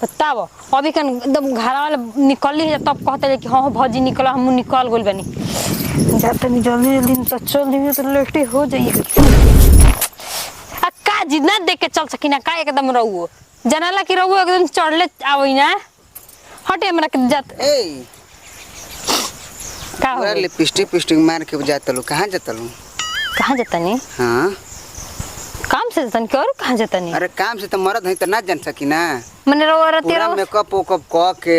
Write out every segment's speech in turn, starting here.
बताओ अभी कन एकदम घर वाले निकली है तब कहते कि हाँ भौजी निकल हम निकल गइल बनी जाते नहीं जल्दी जल्दी तो चल नहीं तो लेट हो जाइए आ का जितना देख के चल सकी ना का एकदम रहू जनाला की रहू एकदम चढ़ले आवई ना हटे हमरा के जात ए का हो लिपस्टिक मार के जाता लो कहां जाता लो कहां जाता नहीं हां काम से जाता नहीं और कहां जाता नहीं अरे काम से तो मरद है तो ना जान सकी ना मने रो तेरा मेकअप ओकअप क के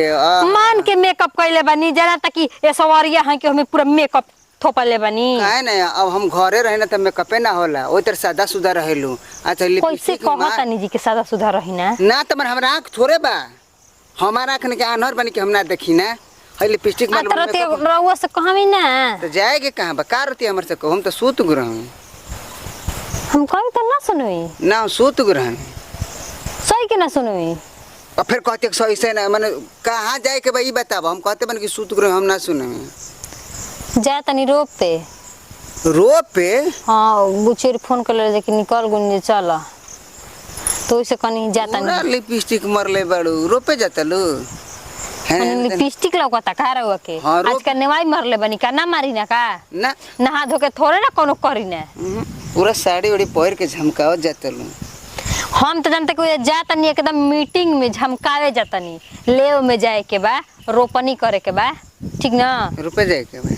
मान के मेकअप कइले बानी जरा तक कि ए सवारिया है कि हमें पूरा मेकअप थोपले बानी काहे ना अब हम घरे रहे ना त मेकअपे ना होला ओइ तर सादा सुदा रहेलू अच्छा कैसे लिपस्टिक कहता नहीं जी के सादा सुधा रही ना ना त हमरा आंख थोड़े बा हमारा आंख के आनर बनी के हम ना देखी ना है लिपस्टिक मार तरते रउआ से कहमी ना तो जाएगे कहां बा का रती हमर से को हम तो सूत गुरहं हम कहीं तो ना सुनोई ना सूत गुरहं सही के ना सुनोई और फिर कहते सही से ना माने कहां जाए के भाई बताब हम कहते बन कि सूत गुरहं हम ना सुने जा तनी रोप पे रोप पे हां बुचेर फोन कर ले कि निकल गुन चल तो इसे कनी जाता नहीं लिपस्टिक मरले बाड़ू रोपे जाता लो लिपस्टिक लौकता का रउआ के आज का नेवाई मरले बनी का ना मारी ना का ना नहा धो के थोड़े ना कोनो करी ना पूरा साड़ी उड़ी पहिर के झमकावत जाता लो हम तो जानते कोई जाता नहीं एकदम मीटिंग में झमकावे जाता नहीं लेव में जाए के बा रोपनी करे के बा ठीक ना रुपए जाए के बा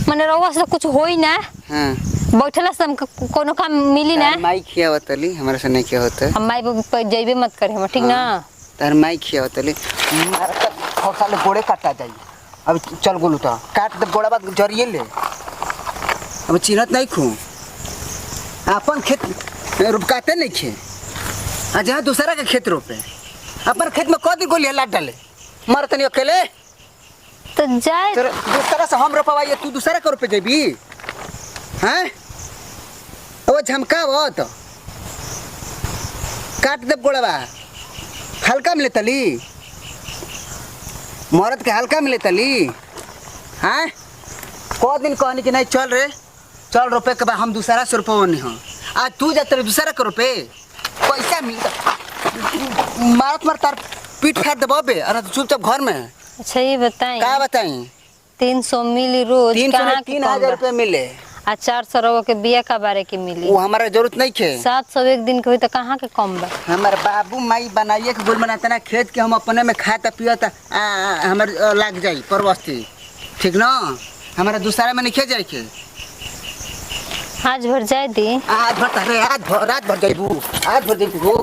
मने रउआ से कुछ होई ना हां बैठला से हमको कोनो काम मिली ना माई खियावतली हमरा से नहीं क्या होता हम माई पे जइबे मत करे हम ठीक ना तार माई खियावतली मार त खसाले गोड़े काटा जाई अब चल गोलू त काट दे गोड़ा बात जरिए ले अब चिन्हत नहीं खू अपन खेत रुप काटे नहीं खे आ जहाँ दूसरा के खेत रोपे अपन खेत में कदी गोली लाट डाले मर तनी अकेले तो जाए तेरे दूसरा से हम रोपवाइए तू दूसरा के रोपे जेबी हैं वो झमकाव तो काट दे गोड़वा हल्का मिले तली मरद के हल्का मिले तली हैं को दिन कहनी कि नहीं चल रे चल रुपए के बाद हम दूसरा से रुपये हो आज तू जाते दूसरा के रुपये पैसा मिलता मारत मार तार पीठ फाड़ दे बे अरे चुपचाप घर में अच्छा ये बताई क्या बताई 300 मिली रोज 3,000 रुपये मिले आ 400 रउआ के बिया का बारे के मिली वो हमारा जरूरत नहीं खे 700 एक दिन के होई तो कहाँ के कम बा हमारे बाबू माई बनाइए के गुल बनाता ना खेत के हम अपने में खाता पियता हमारे लग जाई परवस्ती ठीक ना हमारा दूसरा में नहीं खे जाए के आज भर जाए दी आज भर रात भर जाइबू आज भर जाइबू